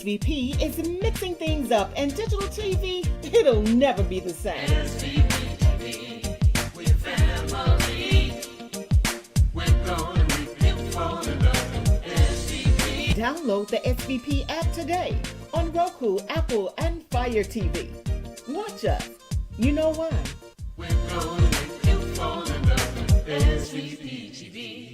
SVP is mixing things up, and digital TV, it'll never be the same. SVP TV, we're family. We're gonna repeat for another SVP. Download the SVP app today on Roku, Apple, and Fire TV. Watch us. You know why? We're gonna repeat for another SVP TV.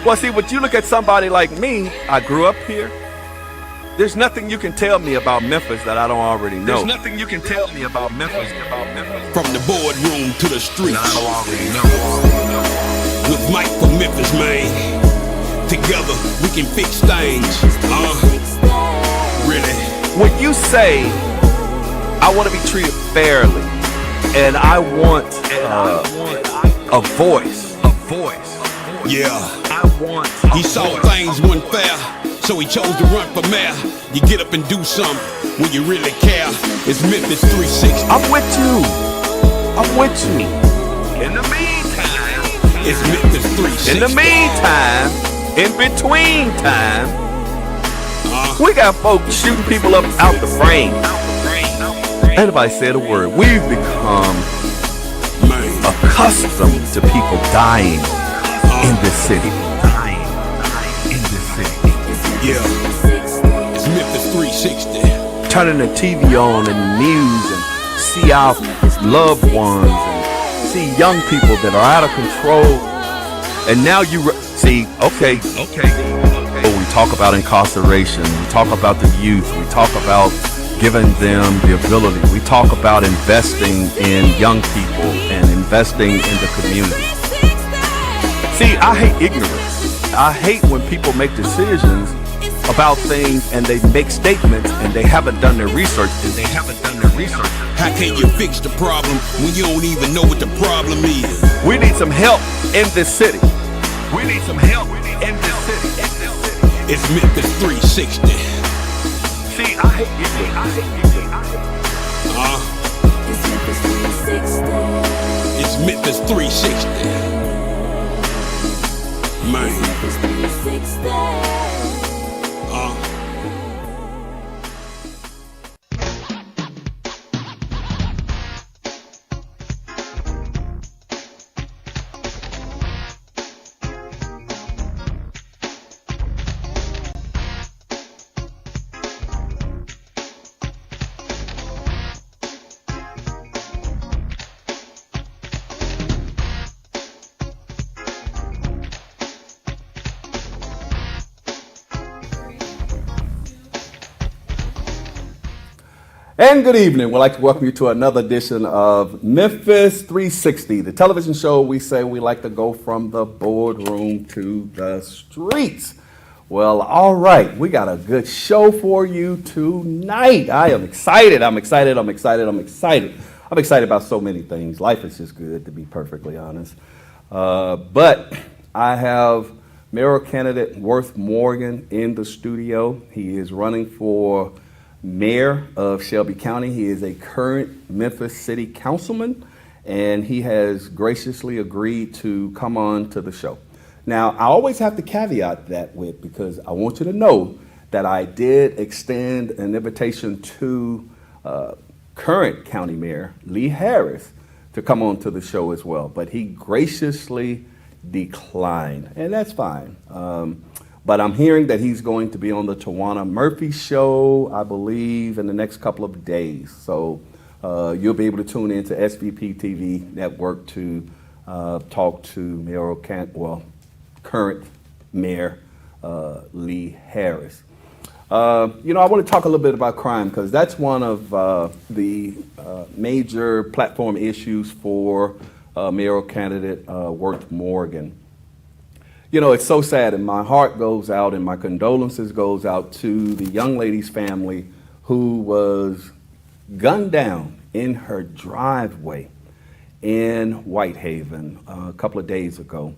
Well, see, when you look at somebody like me, I grew up here. There's nothing you can tell me about Memphis that I don't already know. There's nothing you can tell me about Memphis. From the boardroom to the streets. I don't already know. With Mike from Memphis, man. Together, we can fix things. Really? When you say, I want to be treated fairly, and I want a voice. Yeah. He saw voice. things weren't fair, so he chose to run for mayor. You get up and do something when you really care. It's Memphis 360. I'm with you. In the meantime, It's Memphis 360. In the meantime, in between time, we got folks shooting people up out the frame. And if I said a word, we've become accustomed to people dying in this city. Yeah. It's Memphis 360. Turning the TV on and the news and see our loved ones and see young people that are out of control. And now you see, okay. We talk about incarceration. We talk about the youth. We talk about giving them the ability. We talk about investing in young people and investing in the community. See, I hate ignorance. I hate when people make decisions about things and they make statements and they haven't done their research. How can you fix the problem when you don't even know what the problem is? We need some help in this city. It's Memphis 360. See, I hate ignorance. It's Memphis 360. Man. And good evening. We'd like to welcome you to another edition of Memphis 360, the television show we say we like to go from the boardroom to the streets. Well, all right, we got a good show for you tonight. I am excited. I'm excited about so many things. Life is just good, to be perfectly honest. But I have mayoral candidate Worth Morgan in the studio. He is running for mayor of Shelby County. He is a current Memphis City Councilman, and he has graciously agreed to come on to the show. Now, I always have to caveat that with, because I want you to know that I did extend an invitation to current County Mayor Lee Harris to come on to the show as well, but he graciously declined, and that's fine. But I'm hearing that he's going to be on the Tawana Murphy show, I believe, in the next couple of days. So you'll be able to tune into SVP TV network to talk to current Mayor Lee Harris. I want to talk a little bit about crime because that's one of the major platform issues for mayoral candidate Worth Morgan. You know, it's so sad, and my heart goes out and my condolences goes out to the young lady's family who was gunned down in her driveway in Whitehaven a couple of days ago.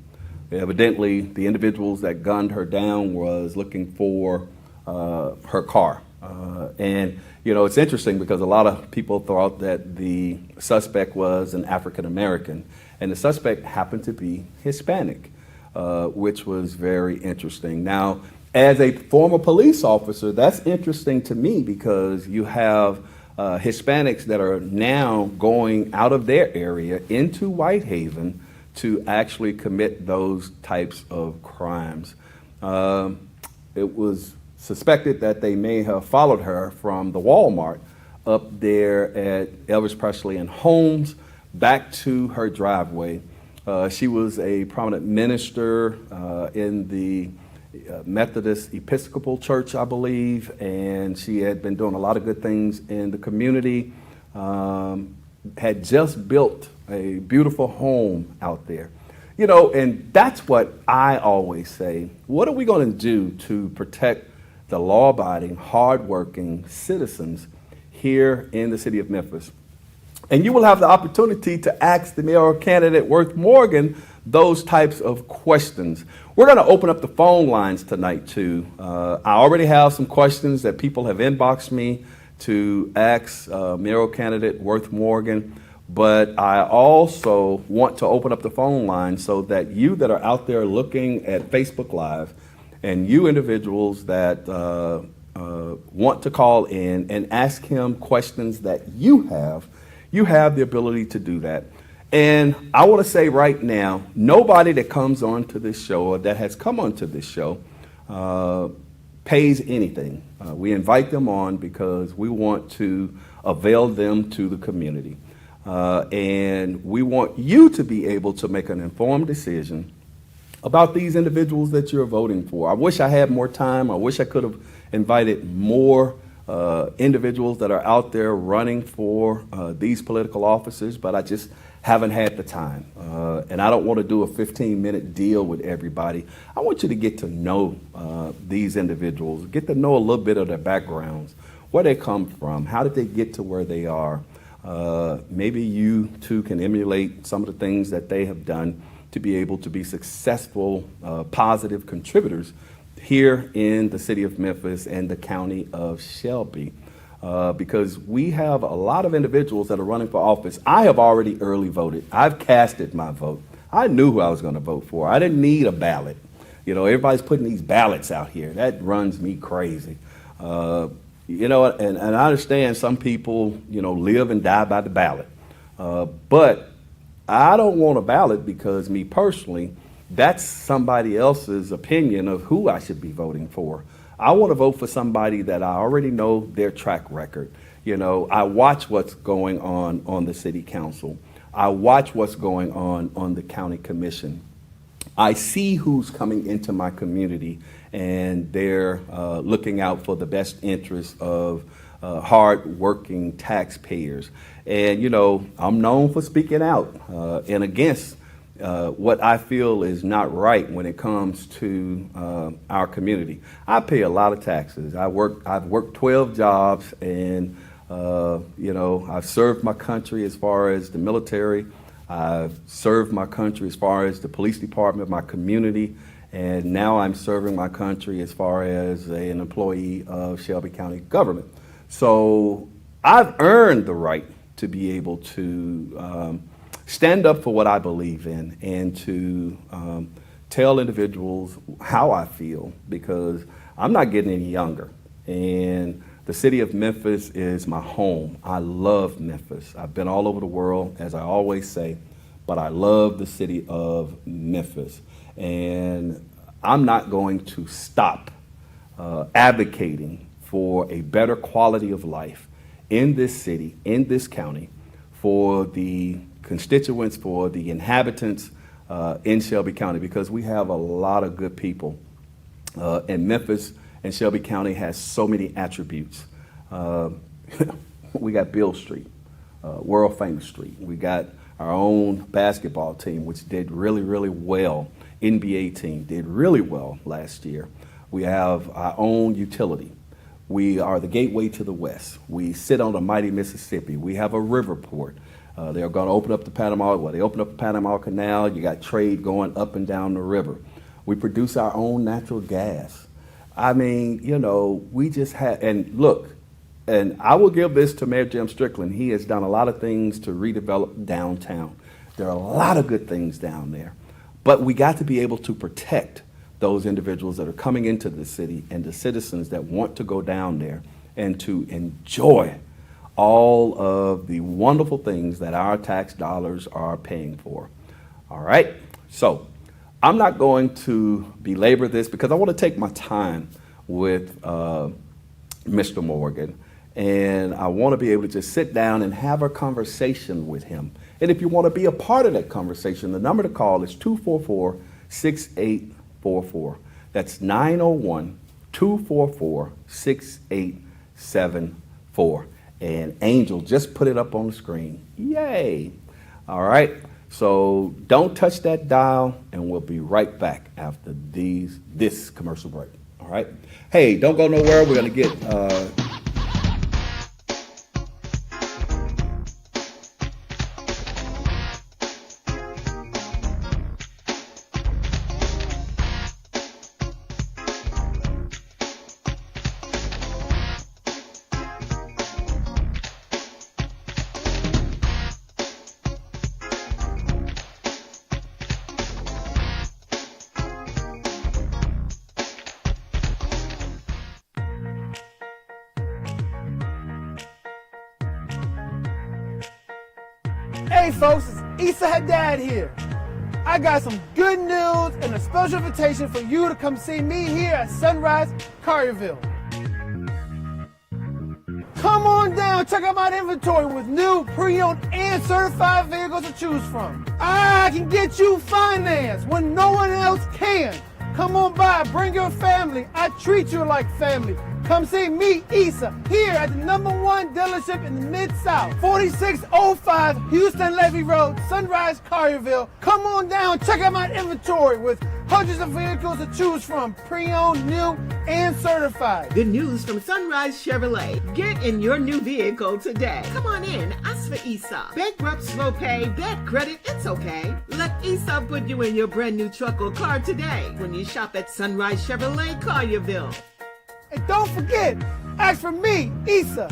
Evidently, the individuals that gunned her down was looking for her car. And, it's interesting because a lot of people thought that the suspect was an African American, and the suspect happened to be Hispanic. Which was very interesting. Now, As a former police officer, that's interesting to me because you have Hispanics that are now going out of their area into Whitehaven to actually commit those types of crimes. It was suspected that they may have followed her from the Walmart up there at Elvis Presley and Holmes back to her driveway. She was a prominent minister in the Methodist Episcopal Church, I believe, and she had been doing a lot of good things in the community, had just built a beautiful home out there. You know, and that's what I always say. What are we going to do to protect the law-abiding, hard-working citizens here in the city of Memphis? And you will have the opportunity to ask the mayoral candidate, Worth Morgan, those types of questions. We're going to open up the phone lines tonight, too. I already have some questions that people have inboxed me to ask mayoral candidate Worth Morgan, but I also want to open up the phone line so that you that are out there looking at Facebook Live and you individuals that want to call in and ask him questions that you have the ability to do that. And I want to say right now, nobody that comes onto this show or that has come onto this show pays anything. We invite them on because we want to avail them to the community. And we want you to be able to make an informed decision about these individuals that you're voting for. I wish I had more time. I wish I could have invited more individuals that are out there running for these political offices, but I just haven't had the time. And I don't want to do a 15-minute deal with everybody. I want you to get to know these individuals, get to know a little bit of their backgrounds, where they come from, how did they get to where they are. Maybe you too can emulate some of the things that they have done to be able to be successful, positive contributors here in the city of Memphis and the county of Shelby. Because we have a lot of individuals that are running for office. I have already early voted. I've casted my vote. I knew who I was going to vote for. I didn't need a ballot. You know, everybody's putting these ballots out here. That runs me crazy. You know, and I understand some people, you know, live and die by the ballot. But I don't want a ballot because me personally, that's somebody else's opinion of who I should be voting for. I want to vote for somebody that I already know their track record. You know, I watch what's going on the city council. I watch what's going on the county commission. I see who's coming into my community and they're looking out for the best interests of hard-working taxpayers. And, you know, I'm known for speaking out and against what I feel is not right when it comes to our community. I pay a lot of taxes. I've worked 12 jobs, and you know, I've served my country as far as the military. I've served my country as far as the police department, my community, and now I'm serving my country as far as an employee of Shelby County government. So I've earned the right to be able to stand up for what I believe in and to tell individuals how I feel, because I'm not getting any younger. And the city of Memphis is my home. I love Memphis. I've been all over the world, as I always say, but I love the city of Memphis. And I'm not going to stop advocating for a better quality of life in this city, in this county, for the constituents, for the inhabitants in Shelby County, because we have a lot of good people. And Memphis and Shelby County has so many attributes. We got Beale Street, world famous street. We got our own basketball team, which did really, really well. NBA team did really well last year. We have our own utility. We are the gateway to the West. We sit on the mighty Mississippi. We have a river port. They're going to open up the Panama. Well, they opened up the Panama Canal. You got trade going up and down the river. We produce our own natural gas. I mean, you know, we just had, and look, and I will give this to Mayor Jim Strickland. He has done a lot of things to redevelop downtown. There are a lot of good things down there, but we got to be able to protect those individuals that are coming into the city and the citizens that want to go down there and to enjoy all of the wonderful things that our tax dollars are paying for. All right, so I'm not going to belabor this because I want to take my time with Mr. Morgan, and I want to be able to just sit down and have a conversation with him. And if you want to be a part of that conversation, the number to call is 244-6844. That's 901-244-6874. And Angel just put it up on the screen. Yay! All right. So don't touch that dial, and we'll be right back after this commercial break. All right. Hey, don't go nowhere. We're going to get Hey folks, it's Issa Haddad here. I got some good news and a special invitation for you to come see me here at Sunrise Collierville. Come on down, check out my inventory with new, pre-owned, and certified vehicles to choose from. I can get you financed when no one else can. Come on by, bring your family. I treat you like family. Come see me, Issa, here at the #1 dealership in the Mid-South, 4605 Houston Levy Road, Sunrise Collierville. Come on down, check out my inventory with hundreds of vehicles to choose from, pre-owned, new, and certified. Good news from Sunrise Chevrolet. Get in your new vehicle today. Come on in, ask for Issa. Bankrupt, slow pay, bad credit, it's okay. Let Issa put you in your brand new truck or car today when you shop at Sunrise Chevrolet Collierville. And don't forget, ask for me, Issa.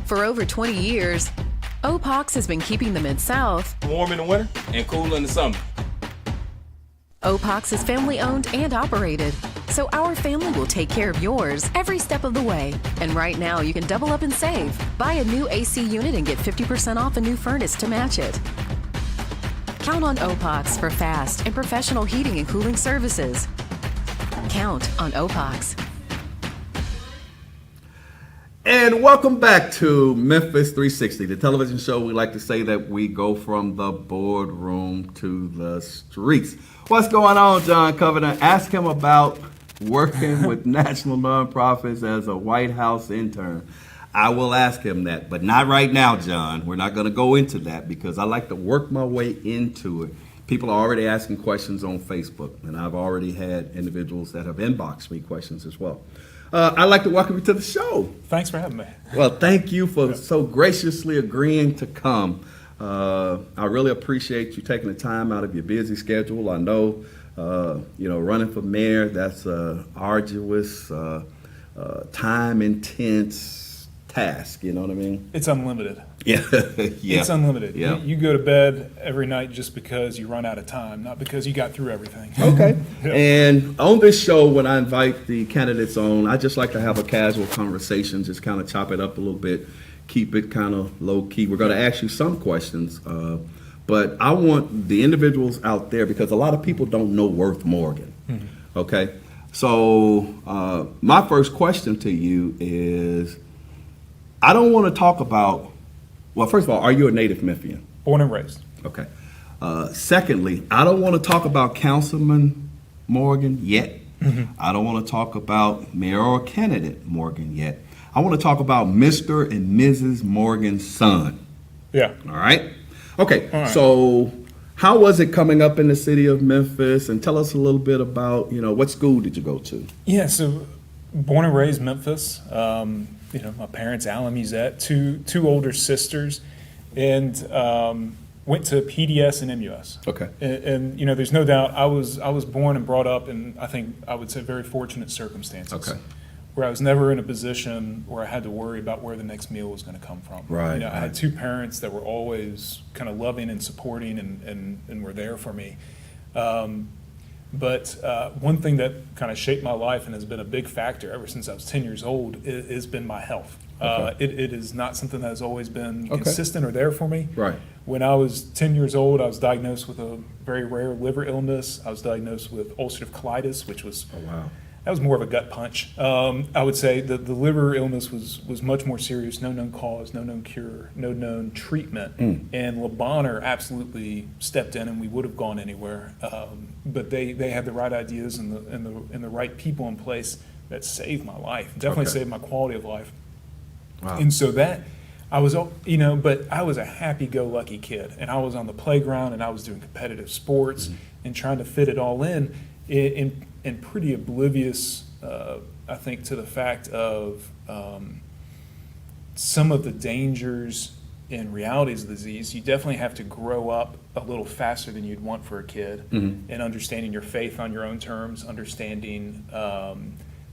For over 20 years, OPOX has been keeping the Mid-South warm in the winter and cool in the summer. OPOX is family owned and operated, so our family will take care of yours every step of the way. And right now you can double up and save. Buy a new AC unit and get 50% off a new furnace to match it. Count on OPOX for fast and professional heating and cooling services. Count on OPOX. And welcome back to Memphis 360, the television show. We like to say that we go from the boardroom to the streets. What's going on, John Covenant? Ask him about working with national nonprofits as a White House intern. I will ask him that, but not right now, John. We're not going to go into that because I like to work my way into it. People are already asking questions on Facebook, and I've already had individuals that have inboxed me questions as well. I'd like to welcome you to the show. Thanks for having me. Well, thank you for so graciously agreeing to come. I really appreciate you taking the time out of your busy schedule. I know, running for mayor, that's a arduous, time-intense task, you know what I mean? It's unlimited. Yeah. It's unlimited. Yeah. You go to bed every night just because you run out of time, not because you got through everything. Okay. Yeah. And on this show, when I invite the candidates on, I just like to have a casual conversation, just kind of chop it up a little bit, keep it kind of low key. We're going to ask you some questions, but I want the individuals out there, because a lot of people don't know Worth Morgan. Mm-hmm. Okay. So my first question to you is, I don't want to talk about, well, first of all, are you a native Memphian? Born and raised. Okay. Secondly, I don't want to talk about Councilman Morgan yet. Mm-hmm. I don't want to talk about mayoral candidate Morgan yet. I want to talk about Mr. and Mrs. Morgan's son. Yeah. All right? Okay. All right. So how was it coming up in the city of Memphis? And tell us a little bit about, what school did you go to? Yeah, so born and raised Memphis. My parents, Alan Musette, two older sisters, and went to PDS and MUS. Okay. And there's no doubt I was born and brought up in, I think I would say, very fortunate circumstances. Okay. Where I was never in a position where I had to worry about where the next meal was going to come from. Right. I had two parents that were always kind of loving and supporting and were there for me. But one thing that kind of shaped my life and has been a big factor ever since I was 10 years old has been my health. It is not something that has always been consistent or there for me. Right. When I was 10 years old, I was diagnosed with a very rare liver illness. I was diagnosed with ulcerative colitis, which was that was more of a gut punch. I would say that the liver illness was much more serious. No known cause, no known cure, no known treatment. And Le Bonheur absolutely stepped in, and we would have gone anywhere. But they had the right ideas and the right people in place that saved my life. Definitely saved my quality of life. Wow. And so that I was, but I was a happy-go-lucky kid, and I was on the playground, and I was doing competitive sports and trying to fit it all in pretty oblivious, I think, to the fact of some of the dangers and realities of the disease. You definitely have to grow up a little faster than you'd want for a kid, and understanding your faith on your own terms, understanding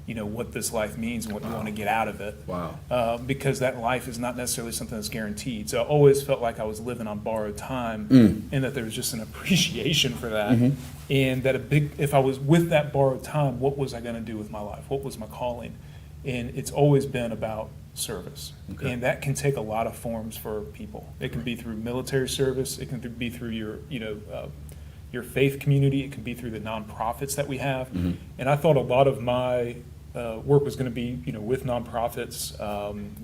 what this life means and what you want to get out of it. Wow. Because that life is not necessarily something that's guaranteed. So I always felt like I was living on borrowed time, and that there was just an appreciation for that. And that if I was with that borrowed time, what was I going to do with my life? What was my calling? And it's always been about service. And that can take a lot of forms for people. It can be through military service. It can be through your faith community. It can be through the nonprofits that we have. And I thought a lot of my work was going to be, with nonprofits,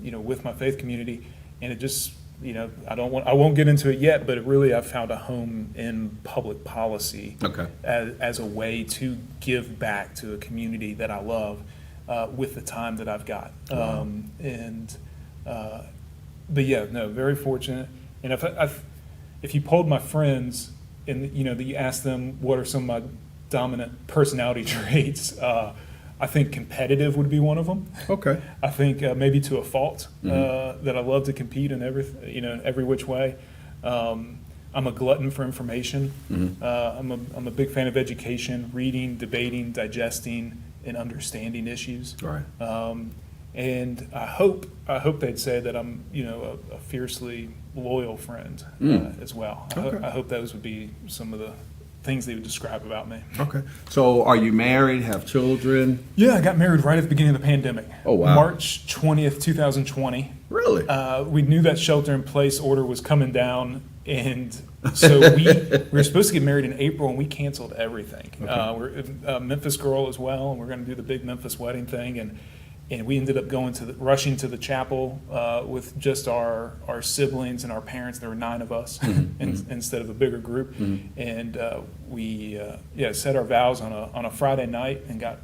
with my faith community, and it just, I won't get into it yet, but I've found a home in public policy as a way to give back to a community that I love with the time that I've got. Wow. But yeah, no, very fortunate. And if you polled my friends and that you ask them what are some of my dominant personality traits, I think competitive would be one of them. Okay. I think maybe to a fault, that I love to compete in every which way. I'm a glutton for information. I'm a big fan of education, reading, debating, digesting, and understanding issues. Right. And I hope they'd say that I'm a fiercely loyal friend as well. I hope those would be some of the things they would describe about me. Okay. So are you married, have children? Yeah, I got married right at the beginning of the pandemic. Oh, wow. March 20th, 2020. Really? We knew that shelter-in-place order was coming down, and so we were supposed to get married in April, and we canceled everything. We're a Memphis girl as well, and we're going to do the big Memphis wedding thing, and we ended up rushing to the chapel with just our siblings and our parents. There were 9 of us instead of a bigger group, and we said our vows on a Friday night and got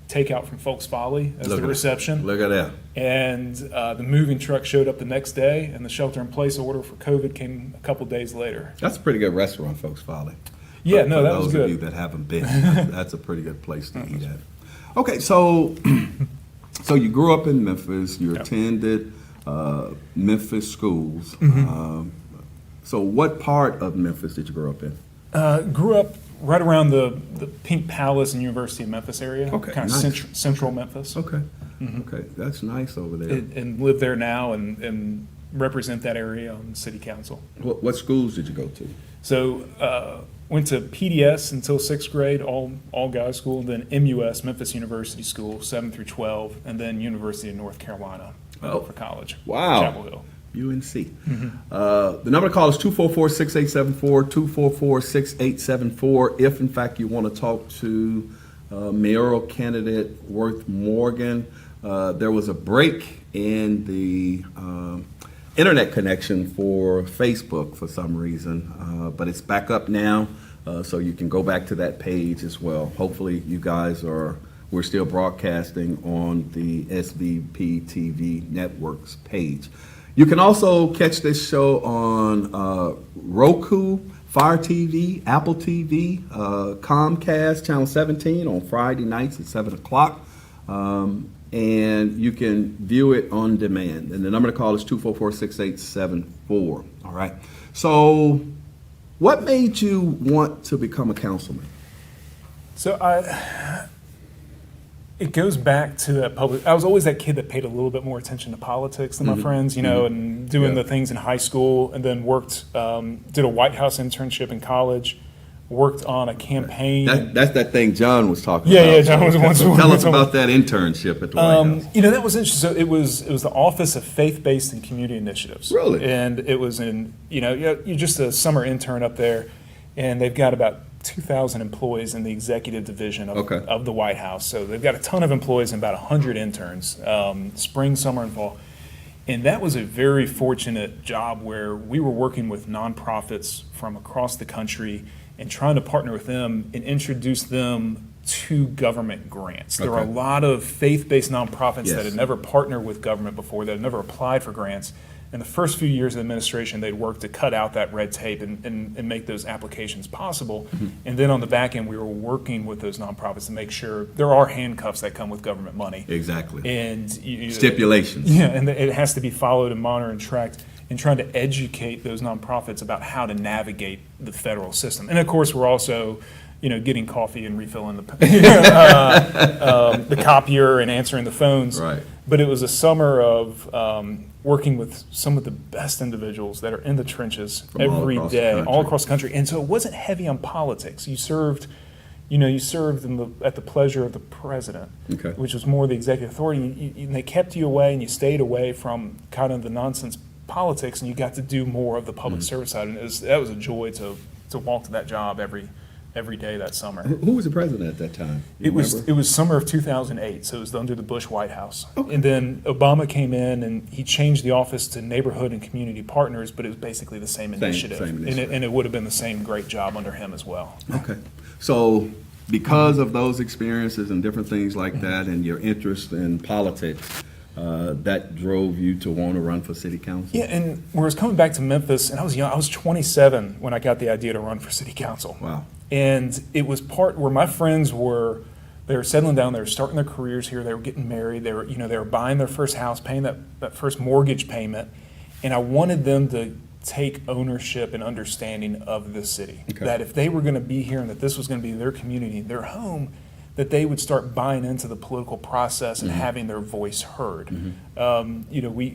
takeout from Folks Folly as the reception. Look at that. And the moving truck showed up the next day, and the shelter-in-place order for COVID came a couple days later. That's a pretty good restaurant, Folks Folly. Yeah, for that was those good. of you that haven't been, that's a pretty good place to eat at. Okay, so you grew up in Memphis. You attended Memphis schools. So what part of Memphis did you grow up in? Grew up right around the Pink Palace and University of Memphis area. Okay, kind of nice. central Memphis. Okay. Okay, that's nice over there. And live there now and represent that area on city council. What schools did you go to? So went to PDS until 6th grade, all guys school, then MUS, Memphis University School, 7 through 12, and then University of North Carolina for college. Wow. Chapel Hill. UNC. The number to call is 244-6874, 244-6874. If, in fact, you want to talk to mayoral candidate Worth Morgan, there was a break in the internet connection for Facebook for some reason, but it's back up now, so you can go back to that page as well. Hopefully, you guys we're still broadcasting on the SVP TV Networks page. You can also catch this show on Roku, Fire TV, Apple TV, Comcast, Channel 17 on Friday nights at 7 o'clock. And you can view it on demand. And the number to call is 244-6874. All right. So what made you want to become a councilman? So it goes back to that public. I was always that kid that paid a little bit more attention to politics than my friends, and doing the things in high school, and then worked, did a White House internship in college, worked on a campaign. That's that thing John was talking Yeah, about. yeah, John was the one who- Tell us about that internship at the White House. That was interesting. So it was the Office of Faith-Based and Community Initiatives. Really? And it was you're just a summer intern up there, and they've got about 2,000 employees in the executive division of the White House. So they've got a ton of employees and about 100 interns, spring, summer, and fall. And that was a very fortunate job where we were working with nonprofits from across the country and trying to partner with them and introduce them to government grants. There were a lot of faith-based nonprofits that had never partnered with government before, that had never applied for grants. In the first few years of administration, they'd worked to cut out that red tape and make those applications possible. And then on the back end, we were working with those nonprofits to make sure there are handcuffs that come with government money. Exactly. And stipulations. Yeah, and it has to be followed and monitored and tracked, and trying to educate those nonprofits about how to navigate the federal system. And of course, we're also, getting coffee and refilling the copier and answering the phones. Right. But it was a summer of working with some of the best individuals that are in the trenches every day, all across the country. And so it wasn't heavy on politics. You served at the pleasure of the president, which was more the executive authority. And they kept you away, and you stayed away from kind of the nonsense politics, and you got to do more of the public service side. And that was a joy to walk to that job every day that summer. Who was the president at that time? It was summer of 2008, so it was under the Bush White House. And then Obama came in, and he changed the office to Neighborhood and Community Partners, but it was basically the same initiative. Same initiative. And it would have been the same great job under him as well. Okay. So because of those experiences and different things like that and your interest in politics, that drove you to want to run for city council? Yeah, and when I was coming back to Memphis, and I was young, I was 27 when I got the idea to run for city council. Wow. And it was part where my friends were settling down, they were starting their careers here, they were getting married, they were buying their first house, paying that first mortgage payment, and I wanted them to take ownership and understanding of the city. That if they were going to be here and that this was going to be their community, their home, that they would start buying into the political process and having their voice heard. The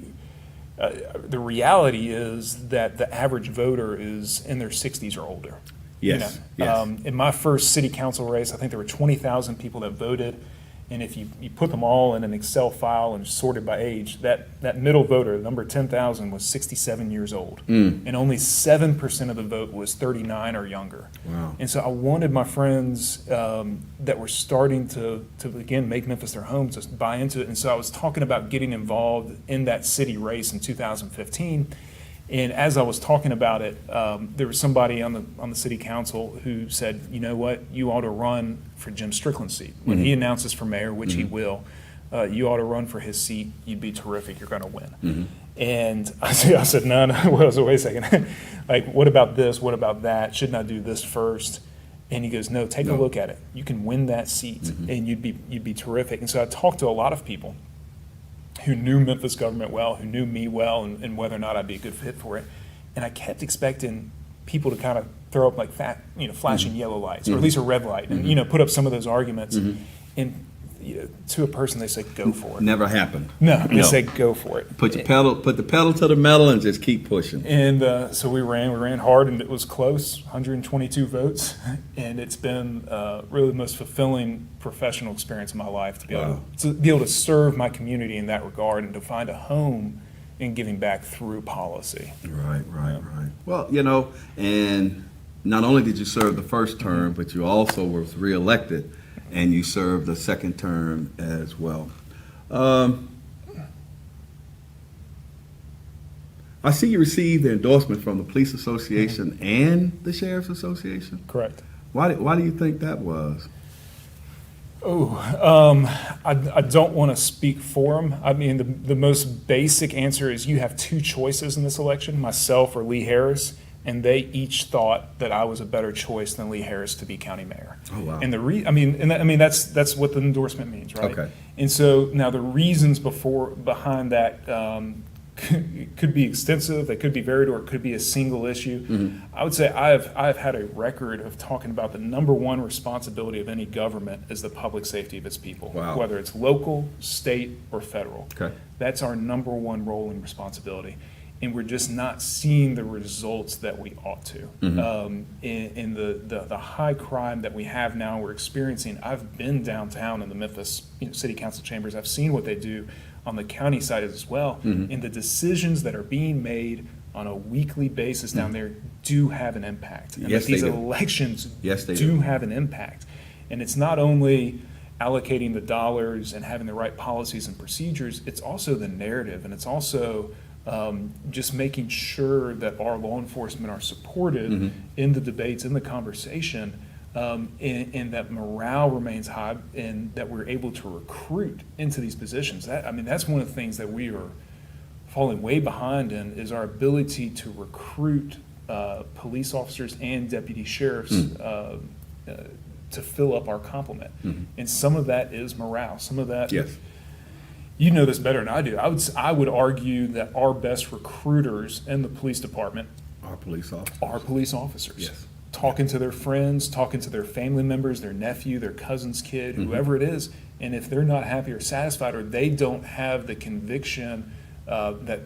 reality is that the average voter is in their 60s or older. Yes. In my first city council race, I think there were 20,000 people that voted. And if you put them all in an Excel file and sorted by age, that middle voter, number 10,000, was 67 years old. And only 7% of the vote was 39 or younger. Wow. And so I wanted my friends that were starting to again, make Memphis their home to buy into it. And so I was talking about getting involved in that city race in 2015. And as I was talking about it, there was somebody on the city council who said, you know what, you ought to run for Jim Strickland's seat. When he announces for mayor, which he will, you ought to run for his seat. You'd be terrific. You're going to win. And I said, no, well, so wait a second. Like, what about this? What about that? Shouldn't I do this first? And he goes, no, take a look at it. You can win that seat, and you'd be terrific. And so I talked to a lot of people who knew Memphis government well, who knew me well, and whether or not I'd be a good fit for it. And I kept expecting people to kind of throw up like flashing yellow lights, or at least a red light, and put up some of those arguments. And to a person, they say, go for it. Never happened. No, they say, go for it. Put the pedal to the metal and just keep pushing. And so we ran hard, and it was close, 122 votes. And it's been really the most fulfilling professional experience of my life to be able to serve my community in that regard and to find a home in giving back through policy. Right. Well, and not only did you serve the first term, but you also were reelected, and you served the second term as well. I see you received the endorsement from the Police Association and the Sheriff's Association. Correct. Why do you think that was? I don't want to speak for them. I mean, the most basic answer is you have two choices in this election, myself or Lee Harris, and they each thought that I was a better choice than Lee Harris to be county mayor. Oh, wow. And that's what the endorsement means, right? Okay. And so now the reasons behind that could be extensive, they could be varied, or it could be a single issue. I would say I've had a record of talking about the number one responsibility of any government is the public safety of its people, whether it's local, state, or federal. Okay. That's our number one role and responsibility. and we're just not seeing the results that we ought to. In the high crime that we have now, we're experiencing. I've been downtown in the Memphis city council chambers. I've seen what they do on the county side as well, and the decisions that are being made on a weekly basis down there do have an impact. And Yes, that these they do. elections Yes, they do do. have an impact. And it's not only allocating the dollars and having the right policies and procedures, it's also the narrative, and it's also just making sure that our law enforcement are supported in the debates, in the conversation, and that morale remains high, and that we're able to recruit into these positions. That's one of the things that we are falling way behind in, is our ability to recruit police officers and deputy sheriffs to fill up our complement. And some of that is morale. Some of that, Yes. you know this better than I do. I would argue that our best recruiters in the police department Our police officers. are police officers. Yes. Talking to their friends, talking to their family members, their nephew, their cousin's kid, whoever it is, and if they're not happy or satisfied, or they don't have the conviction that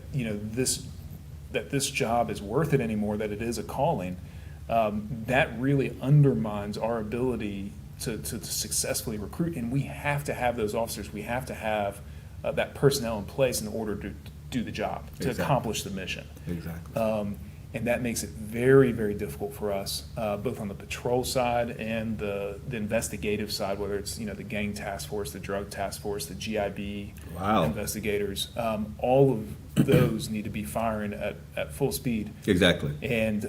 this job is worth it anymore, that it is a calling, that really undermines our ability to successfully recruit. And we have to have those officers. We have to have that personnel in place in order to do the job, to Exactly. accomplish the mission. Exactly. And that makes it very, very difficult for us, both on the patrol side and the investigative side, whether it's, the gang task force, the drug task force, the GIB Wow. investigators. All of those need to be firing at full speed. Exactly. And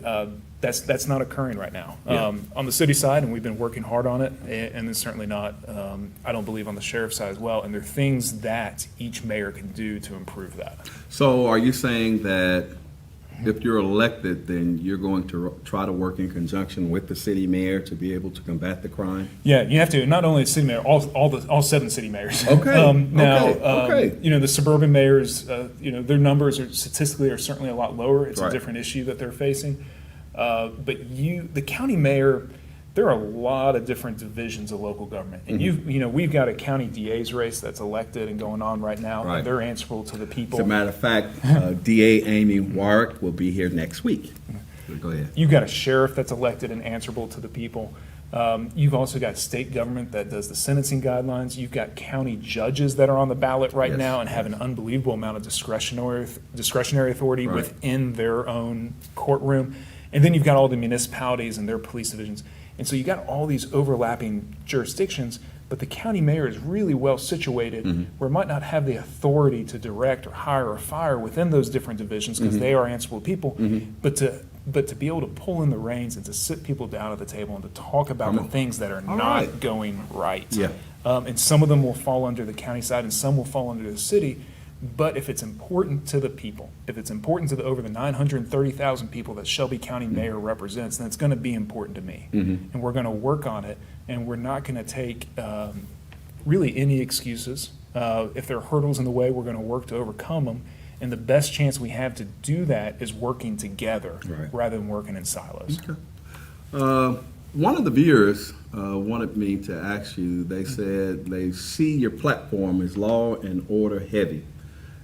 that's not occurring right now. Yeah. On the city side, and we've been working hard on it, and it's certainly not, I don't believe, on the sheriff's side as well. And there are things that each mayor can do to improve that. So are you saying that if you're elected, then you're going to try to work in conjunction with the city mayor to be able to combat the crime? Yeah, you have to. Not only the city mayor, all 7 city mayors. Okay, Now, okay. the suburban mayors, their numbers are statistically certainly a lot lower. It's Right. a different issue that they're facing. But the county mayor, there are a lot of different divisions of local government, and we've got a county DA's race that's elected and going on right now, Right. and they're answerable to the people. As a matter of fact, DA Amy Warwick will be here next week. Go ahead. You've got a sheriff that's elected and answerable to the people. You've also got state government that does the sentencing guidelines. You've got county judges that are on the ballot right Yes, now and have an unbelievable amount of discretionary authority Right. within their own courtroom. And then you've got all the municipalities and their police divisions. And so you got all these overlapping jurisdictions, but the county mayor is really well situated where it might not have the authority to direct or hire or fire within those different divisions because they are answerable people, but to be able to pull in the reins and to sit people down at the table and to talk about the things that are All not right. going right. Yeah. And some of them will fall under the county side and some will fall under the city. But if it's important to the people, if it's important to the over the 930,000 people that Shelby County Mayor represents, then it's going to be important to me. And we're going to work on it, and we're not going to take really any excuses. If there are hurdles in the way, we're going to work to overcome them. And the best chance we have to do that is working together Right. rather than working in silos. One of the viewers wanted me to ask you, they said they see your platform as law and order heavy.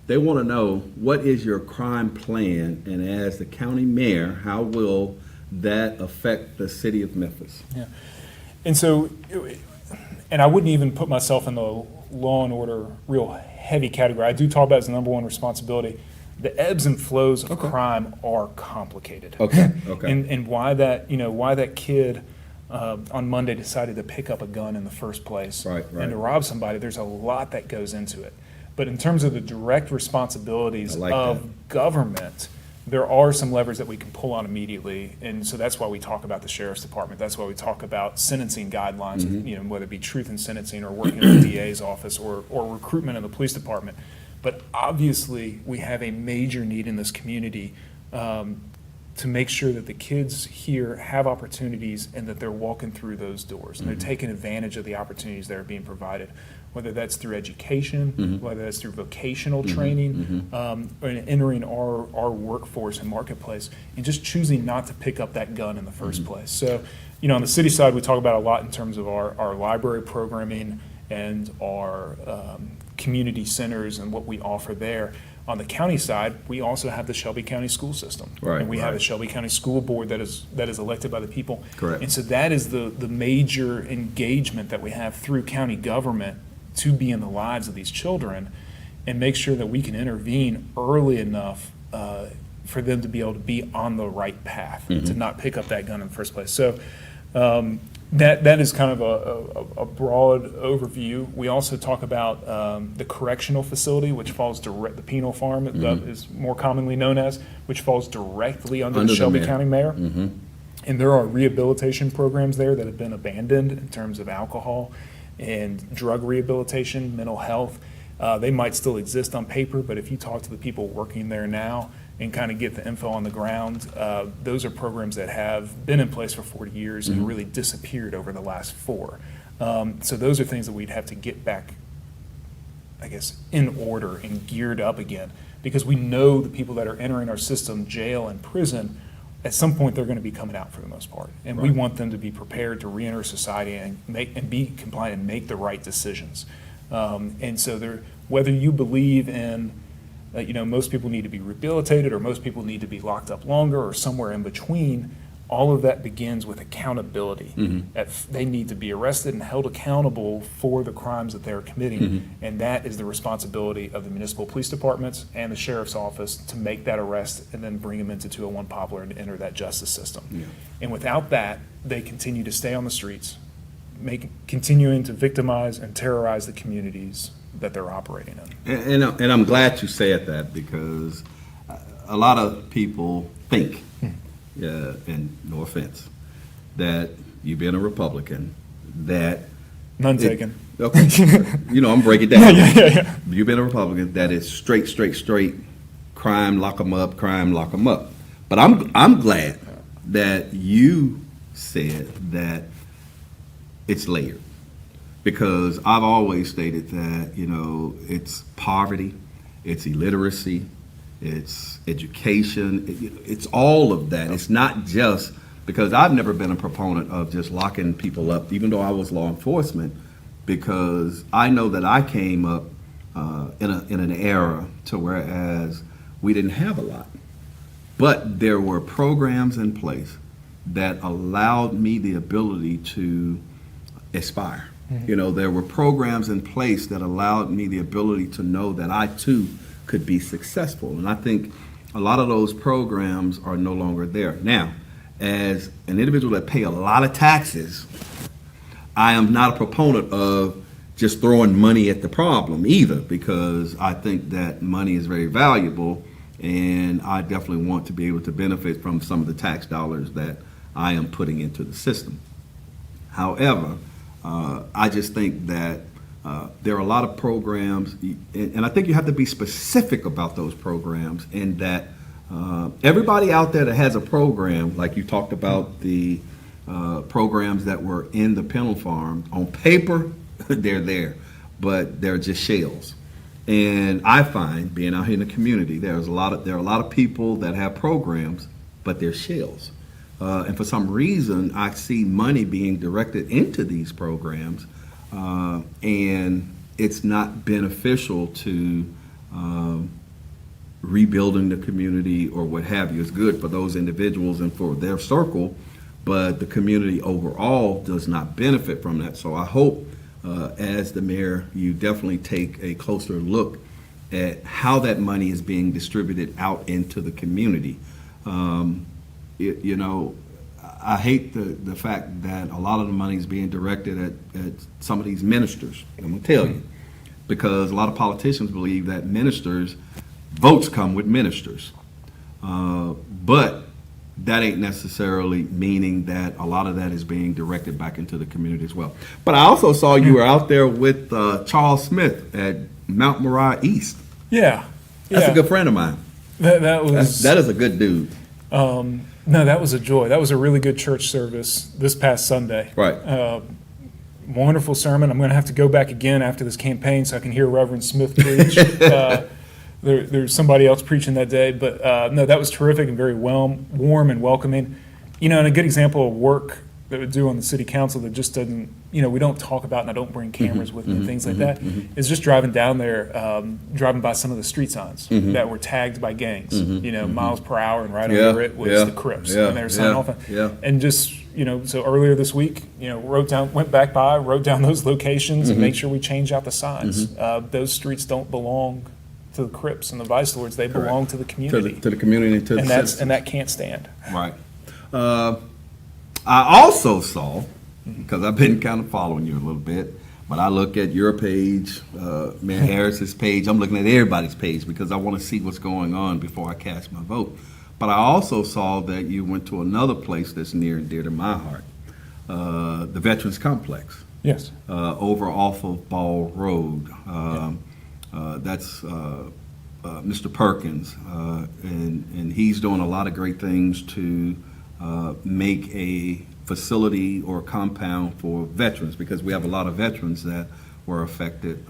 They want to know, what is your crime plan, and as the county mayor, how will that affect the city of Memphis? Yeah. And so, and I wouldn't even put myself in the law and order real heavy category. I do talk about it as the number one responsibility. The ebbs and flows of crime are complicated. Okay. And why that kid on Monday decided to pick up a gun in the first place Right. and to rob somebody, there's a lot that goes into it. But in terms of the direct responsibilities I like of that. government, there are some levers that we can pull on immediately. And so that's why we talk about the sheriff's department. That's why we talk about sentencing guidelines, whether it be truth in sentencing or working in the DA's office or recruitment in the police department. But obviously, we have a major need in this community to make sure that the kids here have opportunities and that they're walking through those doors and they're taking advantage of the opportunities that are being provided, whether that's through education, whether that's through vocational training, or entering our workforce and marketplace, and just choosing not to pick up that gun in the first place. So, on the city side, we talk about a lot in terms of our library programming and our community centers and what we offer there. On the county side, we also have the Shelby County school system. Right, And we have right. a Shelby County School Board that is elected by the people. Correct. And so that is the major engagement that we have through county government to be in the lives of these children and make sure that we can intervene early enough for them to be able to be on the right path, to not pick up that gun in the first place. So that is kind of a broad overview. We also talk about the correctional facility, which falls the penal farm, that is more commonly known as, which falls directly under the the Shelby mayor. County mayor. And there are rehabilitation programs there that have been abandoned in terms of alcohol and drug rehabilitation, mental health. They might still exist on paper, but if you talk to the people working there now and kind of get the info on the ground, those are programs that have been in place for 40 years and really disappeared over the last 4. So those are things that we'd have to get back, I guess, in order and geared up again, because we know the people that are entering our system, jail and prison, at some point they're going to be coming out for the most part, and we want them to be prepared to reenter society and be compliant and make the right decisions. And so whether you believe in most people need to be rehabilitated or most people need to be locked up longer or somewhere in between, all of that begins with accountability. They need to be arrested and held accountable for the crimes that they're committing, and that is the responsibility of the municipal police departments and the sheriff's office to make that arrest and then bring them into 201 Poplar and enter that justice system. And without that, they continue to stay on the streets, continuing to victimize and terrorize the communities that they're operating in. And I'm glad you said that, because a lot of people think, and no offense, that you being a Republican, that None taken. Okay, I'm breaking it down. You being a Republican, that is straight, crime, lock them up, crime, lock them up. But I'm glad that you said that it's layered. Because I've always stated that, it's poverty, it's illiteracy, it's education, it's all of that. It's not just, because I've never been a proponent of just locking people up, even though I was law enforcement, because I know that I came up in an era to whereas we didn't have a lot. But there were programs in place that allowed me the ability to aspire. There were programs in place that allowed me the ability to know that I too could be successful. And I think a lot of those programs are no longer there. Now, as an individual that pay a lot of taxes, I am not a proponent of just throwing money at the problem either, because I think that money is very valuable, and I definitely want to be able to benefit from some of the tax dollars that I am putting into the system. However, I just think that there are a lot of programs, and I think you have to be specific about those programs, and that everybody out there that has a program, like you talked about the programs that were in the penal farm, on paper, they're there, but they're just shells. And I find, being out here in the community, there are a lot of people that have programs, but they're shells. And for some reason, I see money being directed into these programs, and it's not beneficial to rebuilding the community or what have you. It's good for those individuals and for their circle, but the community overall does not benefit from that. So I hope, as the mayor, you definitely take a closer look at how that money is being distributed out into the community. I hate the fact that a lot of the money is being directed at some of these ministers. I'm going to tell you, because a lot of politicians believe that votes come with ministers. But that ain't necessarily meaning that a lot of that is being directed back into the community as well. But I also saw you were out there with Charles Smith at Mount Moriah East. Yeah. That's a good friend of mine. That was that is a good dude. No, that was a joy. That was a really good church service this past Sunday. Right. Wonderful sermon. I'm going to have to go back again after this campaign so I can hear Reverend Smith preach. There's somebody else preaching that day, but no, that was terrific and very warm and welcoming. And a good example of work that we do on the city council that just doesn't, we don't talk about, and I don't bring cameras with me and things like that, is just driving down there, driving by some of the street signs that were tagged by gangs, miles per hour, and right under it was the Crips, and they're signing off. And just, so earlier this week, went back by, wrote down those locations and make sure we change out the signs. Those streets don't belong to the Crips and the Vice Lords, they belong to the community. To the community, to the citizens. And that can't stand. Right. I also saw, because I've been kind of following you a little bit, but I look at your page, Mayor Harris's page. I'm looking at everybody's page because I want to see what's going on before I cast my vote. But I also saw that you went to another place that's near and dear to my heart, the Veterans Complex. Yes. Over off of Ball Road. That's Mr. Perkins, and he's doing a lot of great things to make a facility or compound for veterans, because we have a lot of veterans that were affected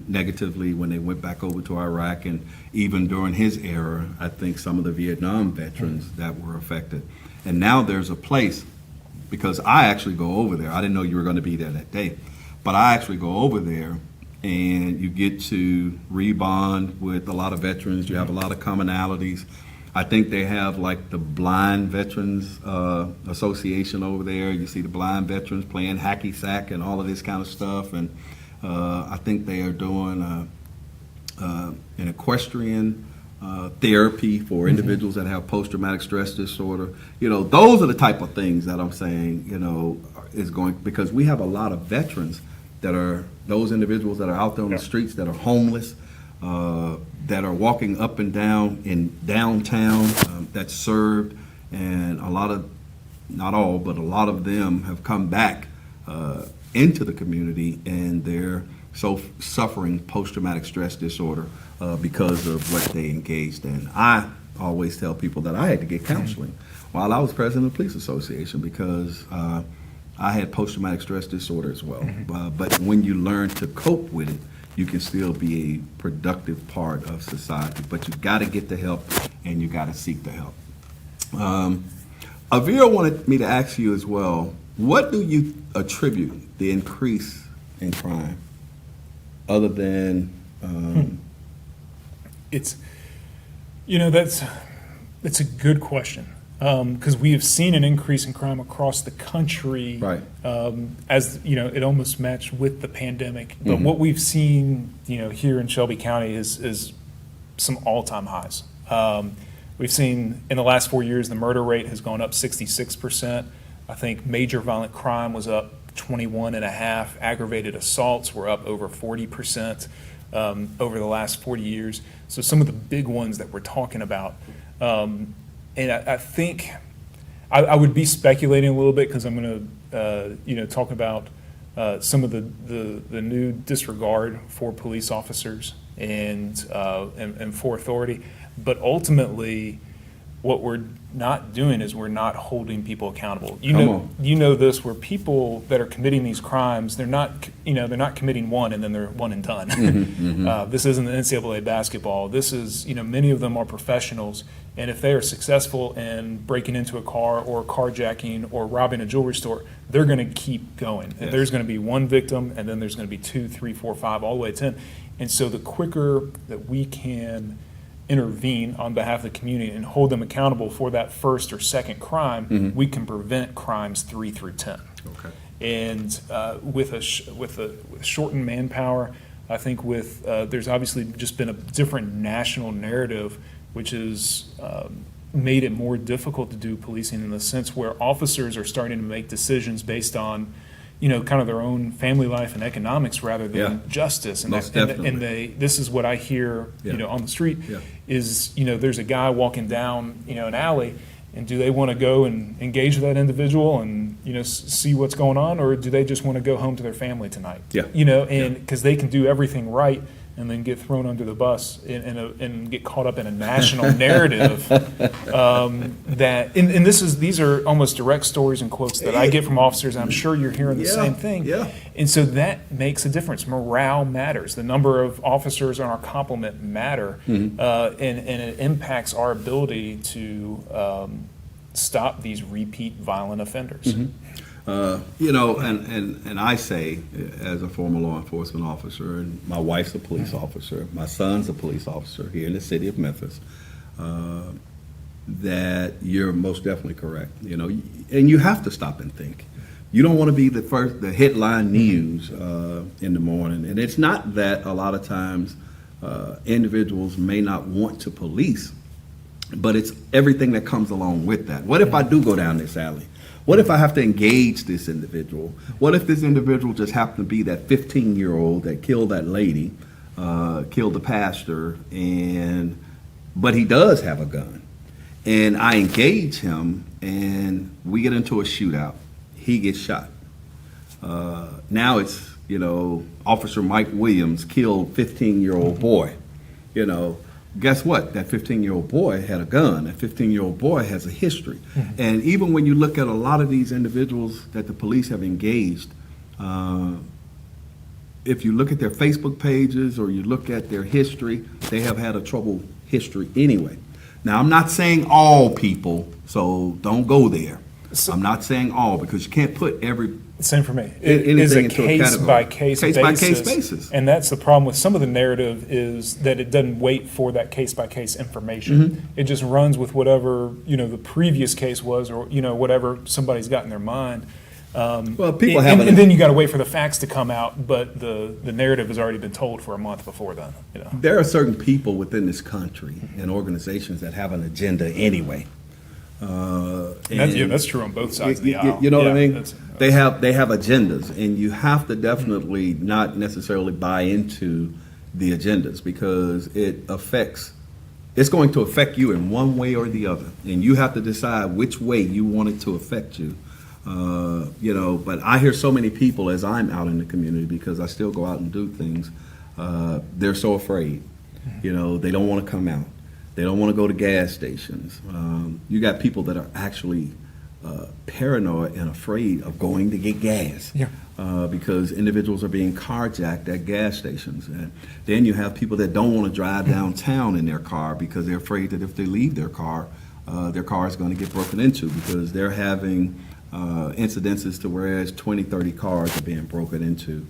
negatively when they went back over to Iraq, and even during his era, I think some of the Vietnam veterans that were affected. And now there's a place, because I actually go over there. I didn't know you were going to be there that day, but I actually go over there, and you get to rebond with a lot of veterans. You have a lot of commonalities. I think they have like the Blind Veterans Association over there. You see the blind veterans playing hacky sack and all of this kind of stuff. And I think they are doing an equestrian therapy for individuals that have post-traumatic stress disorder. Those are the type of things that I'm saying, is going, because we have a lot of veterans that are those individuals that are out there on the streets that are homeless, that are walking up and down in downtown, that's served, and a lot of, not all, but a lot of them have come back into the community, and they're suffering post-traumatic stress disorder because of what they engaged in. I always tell people that I had to get counseling while I was president of the Police Association, because I had post-traumatic stress disorder as well. But when you learn to cope with it, you can still be a productive part of society. But you got to get the help, and you got to seek the help. Avira wanted me to ask you as well, what do you attribute the increase in crime, other than It's that's a good question, because we have seen an increase in crime across the country, Right. As it almost matched with the pandemic. But what we've seen here in Shelby County is some all-time highs. We've seen in the last 4 years the murder rate has gone up 66%. I think major violent crime was up 21.5%. Aggravated assaults were up over 40% over the last 40 years. So some of the big ones that we're talking about. And I think I would be speculating a little bit, because I'm going to talk about some of the new disregard for police officers and for authority. But ultimately, what we're not doing is we're not holding people accountable. You know this, where people that are committing these crimes, they're not committing one and then they're one and done. This isn't the NCAA basketball. This is, many of them are professionals, and if they are successful in breaking into a car or carjacking or robbing a jewelry store, they're going to keep going. Yes. There's going to be one victim, and then there's going to be 2, 3, 4, 5, all the way to 10. And so the quicker that we can intervene on behalf of the community and hold them accountable for that first or second crime, we can prevent crimes 3 through 10. Okay. And with shortened manpower, I think there's obviously just been a different national narrative, which has made it more difficult to do policing, in the sense where officers are starting to make decisions based on kind of their own family life and economics rather than justice. And, this is what I hear, on the street is, there's a guy walking down, an alley, and do they want to go and engage with that individual and, see what's going on, or do they just want to go home to their family tonight? Because they can do everything right and then get thrown under the bus and get caught up in a national narrative these are almost direct stories and quotes that I get from officers, and I'm sure you're hearing the same thing. Yeah. And so that makes a difference. Morale matters. The number of officers on our complement matter, and it impacts our ability to stop these repeat violent offenders. You know, and I say, as a former law enforcement officer, and my wife's a police officer, my son's a police officer here in the city of Memphis, that you're most definitely correct. You know, and you have to stop and think. You don't want to be the headline news in the morning. And it's not that a lot of times individuals may not want to police, but it's everything that comes along with that. What if I do go down this alley? What if I have to engage this individual? What if this individual just happened to be that 15-year-old that killed that lady, killed the pastor, but he does have a gun? And I engage him, and we get into a shootout. He gets shot. Now it's, you know, Officer Mike Williams killed 15-year-old boy. You know, guess what? That 15-year-old boy had a gun. That 15-year-old boy has a history. And even when you look at a lot of these individuals that the police have engaged, if you look at their Facebook pages or you look at their history, they have had a troubled history anyway. Now, I'm not saying all people, so don't go there. I'm not saying all, because you can't put Same for me. It is a case-by-case basis. And that's the problem with some of the narrative, is that it doesn't wait for that case-by-case information. It just runs with whatever, you know, the previous case was, or, you know, whatever somebody's got in their mind. Well, people and then you got to wait for the facts to come out, but the narrative has already been told for a month before then. You know, there are certain people within this country and organizations that have an agenda anyway. That's true on both sides of the aisle. You know what I mean? They have agendas, and you have to definitely not necessarily buy into the agendas, because it's going to affect you in one way or the other, and you have to decide which way you want it to affect you. You know, but I hear so many people as I'm out in the community, because I still go out and do things. They're so afraid. You know, they don't want to come out. They don't want to go to gas stations. You got people that are actually paranoid and afraid of going to get gas, because individuals are being carjacked at gas stations. And then you have people that don't want to drive downtown in their car, because they're afraid that if they leave their car is going to get broken into, because they're having incidences to whereas 20, 30 cars are being broken into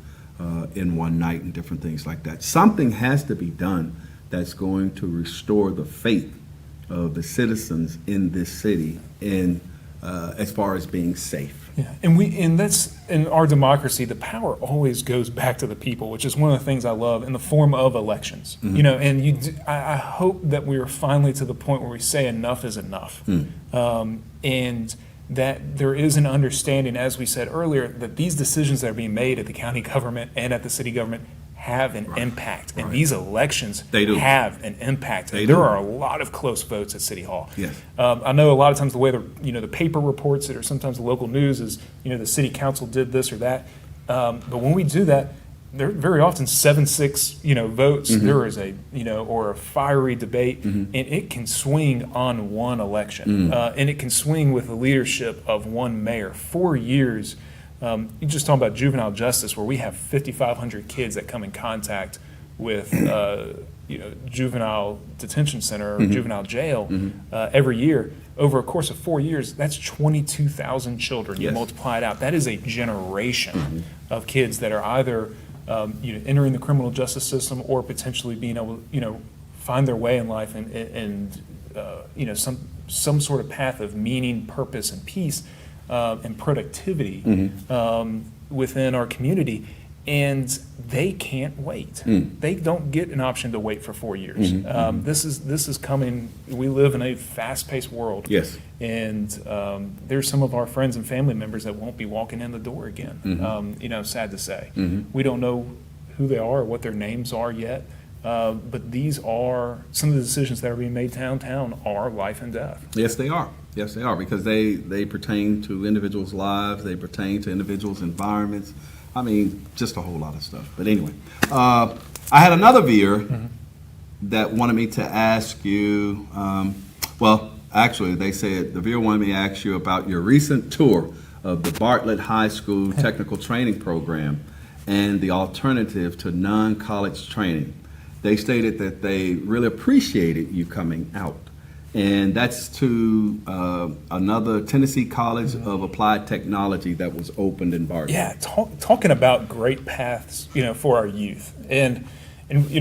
in one night, and different things like that. Something has to be done that's going to restore the faith of the citizens in this city in as far as being safe. Yeah, and that's, in our democracy, the power always goes back to the people, which is one of the things I love, in the form of elections. You know, and I hope that we are finally to the point where we say enough is enough, and that there is an understanding, as we said earlier, that these decisions that are being made at the county government and at the city government have an impact, and these elections have an impact. There are a lot of close votes at City Hall. Yes. I know a lot of times the way the paper reports it, or sometimes the local news is, the city council did this or that. But when we do that, there are very often 7-6 votes. There is or a fiery debate, and it can swing on one election, and it can swing with the leadership of one mayor. 4 years. You just talking about juvenile justice, where we have 5,500 kids that come in contact with juvenile detention center or juvenile jail every year. Over a course of 4 years, that's 22,000 children. You multiply it out. That is a generation of kids that are either entering the criminal justice system, or potentially being able to find their way in life and some sort of path of meaning, purpose, and peace. And productivity within our community, and they can't wait. They don't get an option to wait for 4 years. This is coming. We live in a fast-paced world. Yes. And there's some of our friends and family members that won't be walking in the door again. Sad to say. We don't know who they are or what their names are yet. But these are some of the decisions that are being made downtown are life and death. Yes, they are. Yes, they are, because they pertain to individuals' lives. They pertain to individuals' environments. I mean, just a whole lot of stuff. But anyway, I had another viewer that wanted me to ask you, actually, they said the viewer wanted me to ask you about your recent tour of the Bartlett High School Technical Training Program and the alternative to non-college training. They stated that they really appreciated you coming out And that's to another Tennessee College of Applied Technology that was opened in Barton. Yeah, talking about great paths, for our youth. And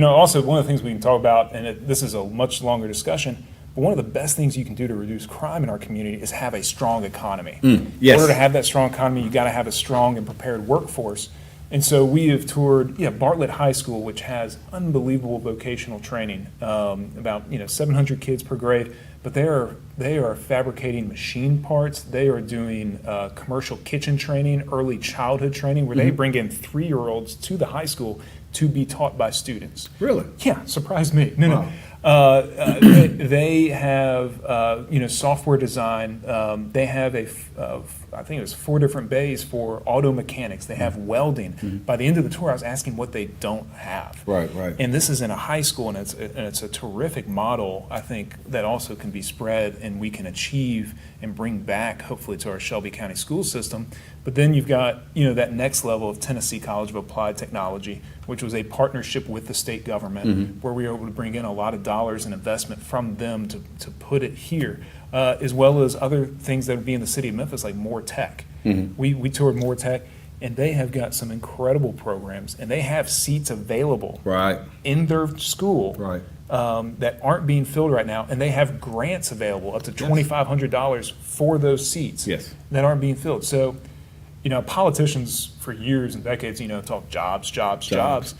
also one of the things we can talk about, and this is a much longer discussion, but one of the best things you can do to reduce crime in our community is have a strong economy. Yes. In order to have that strong economy, you got to have a strong and prepared workforce. And so we have toured, Bartlett High School, which has unbelievable vocational training, about 700 kids per grade. But they are fabricating machine parts. They are doing commercial kitchen training, early childhood training, where they bring in 3-year-olds to the high school to be taught by students. Really? Yeah, surprised me. No. They have software design. They have I think it was 4 different bays for auto mechanics. They have welding. By the end of the tour, I was asking what they don't have. Right. And this is in a high school, and it's a terrific model, I think, that also can be spread and we can achieve and bring back, hopefully, to our Shelby County school system. But then you've got, that next level of Tennessee College of Applied Technology, which was a partnership with the state government, where we were able to bring in a lot of dollars and investment from them to put it here, as well as other things that would be in the city of Memphis, like More Tech. We toured More Tech, and they have got some incredible programs, and they have seats available in their school that aren't being filled right now, and they have grants available up to $2,500 for those seats that aren't being filled. So, politicians for years and decades, talk jobs.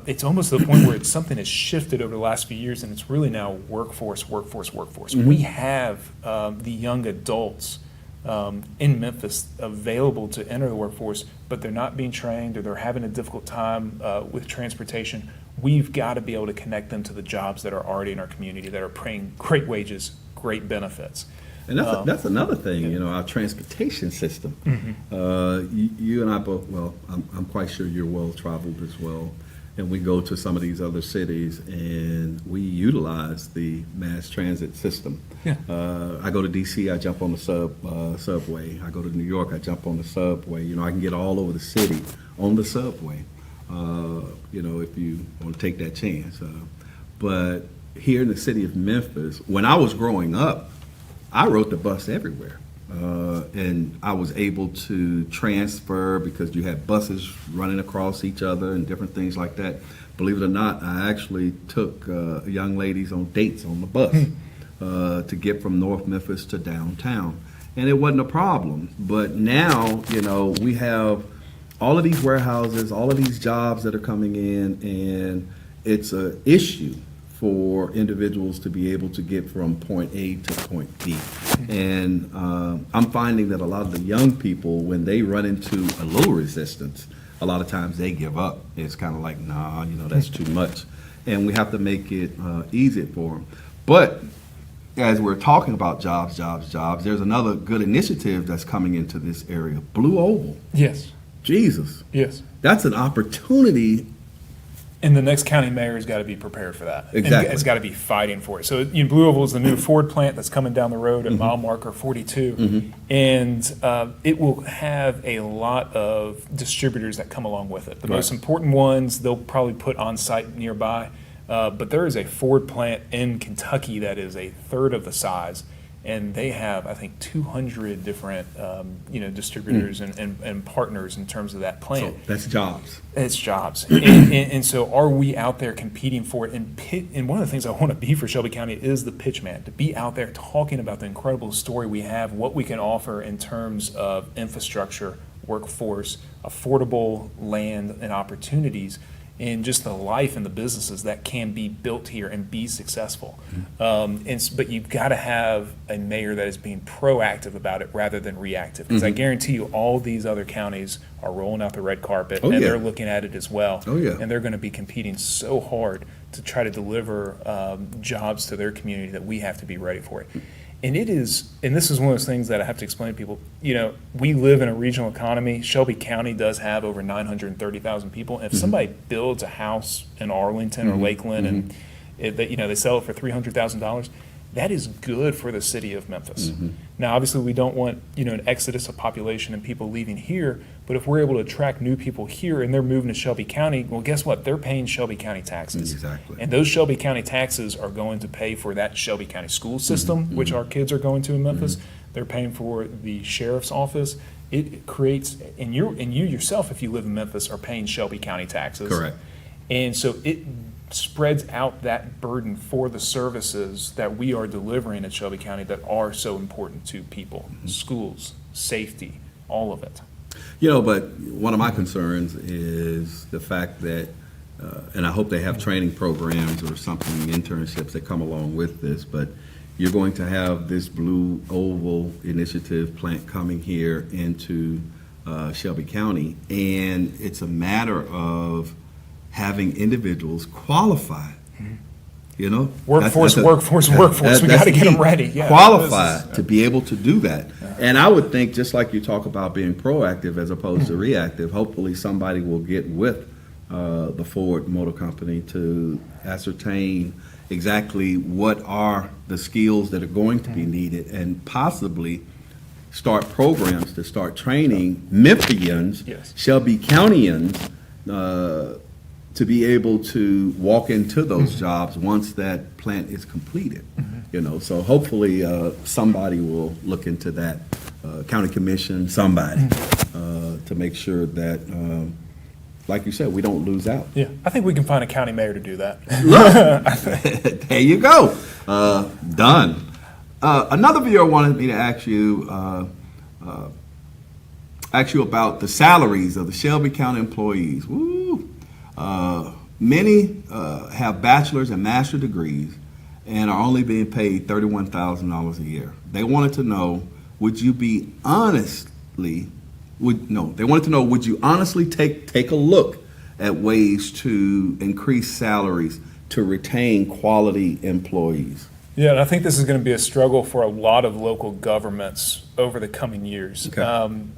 It's almost to the point where something has shifted over the last few years, and it's really now workforce. We have the young adults in Memphis available to enter the workforce, but they're not being trained, or they're having a difficult time with transportation. We've got to be able to connect them to the jobs that are already in our community that are paying great wages, great benefits. And that's another thing, our transportation system. You and I both, I'm quite sure you're well-traveled as well. And we go to some of these other cities, and we utilize the mass transit system. I go to D.C., I jump on the subway. I go to New York, I jump on the subway. I can get all over the city on the subway, if you want to take that chance. But here in the city of Memphis, when I was growing up, I rode the bus everywhere. And I was able to transfer because you had buses running across each other and different things like that. Believe it or not, I actually took young ladies on dates on the bus to get from North Memphis to downtown. And it wasn't a problem. But now, we have all of these warehouses, all of these jobs that are coming in, and it's an issue for individuals to be able to get from point A to point B. And I'm finding that a lot of the young people, when they run into a little resistance, a lot of times they give up. It's kind of like, nah, that's too much. And we have to make it easy for them. But as we're talking about jobs, there's another good initiative that's coming into this area, Blue Oval. Yes. Jesus. Yes. That's an opportunity. And the next county mayor has got to be prepared for that. Exactly. And has got to be fighting for it. So Blue Oval is the new Ford plant that's coming down the road at mile marker 42. And it will have a lot of distributors that come along with it. The most important ones they'll probably put on site nearby. But there is a Ford plant in Kentucky that is a third of the size. And they have, I think, 200 different, distributors and partners in terms of that plant. So that's jobs. It's jobs. And so are we out there competing for it? And one of the things I want to be for Shelby County is the pitch man, to be out there talking about the incredible story we have, what we can offer in terms of infrastructure, workforce, affordable land and opportunities, and just the life and the businesses that can be built here and be successful. But you've got to have a mayor that is being proactive about it rather than reactive. Because I guarantee you all these other counties are rolling out the red carpet and they're looking at it as well. And they're going to be competing so hard to try to deliver jobs to their community that we have to be ready for it. And this is one of those things that I have to explain to people. We live in a regional economy. Shelby County does have over 930,000 people. And if somebody builds a house in Arlington or Lakeland and they sell it for $300,000, that is good for the city of Memphis. Now, obviously, we don't want an exodus of population and people leaving here, But if we're able to attract new people here and they're moving to Shelby County, well, guess what? They're paying Shelby County taxes. Exactly. And those Shelby County taxes are going to pay for that Shelby County school system, which our kids are going to in Memphis. They're paying for the sheriff's office. It creates, and you yourself, if you live in Memphis, are paying Shelby County taxes. Correct. And so it spreads out that burden for the services that we are delivering at Shelby County that are so important to people, schools, safety, all of it. You know, but one of my concerns is the fact that, and I hope they have training programs or something, internships that come along with this, but you're going to have this Blue Oval Initiative plant coming here into Shelby County, and it's a matter of having individuals qualified. You know, Workforce. We got to get them ready. Yeah, qualified to be able to do that. And I would think, just like you talk about being proactive as opposed to reactive, hopefully somebody will get with the Ford Motor Company to ascertain exactly what are the skills that are going to be needed, and possibly start programs to start training Memphians, Shelby Countyans, to be able to walk into those jobs once that plant is completed. You know, so hopefully somebody will look into that, county commission, somebody, to make sure that, like you said, we don't lose out. Yeah, I think we can find a county mayor to do that. Look, there you go. Done. Another viewer wanted me to ask you about the salaries of the Shelby County employees. Woo. Many have bachelor's and master's degrees and are only being paid $31,000 a year. They wanted to know, would you honestly take a look at ways to increase salaries to retain quality employees? Yeah, and I think this is going to be a struggle for a lot of local governments over the coming years,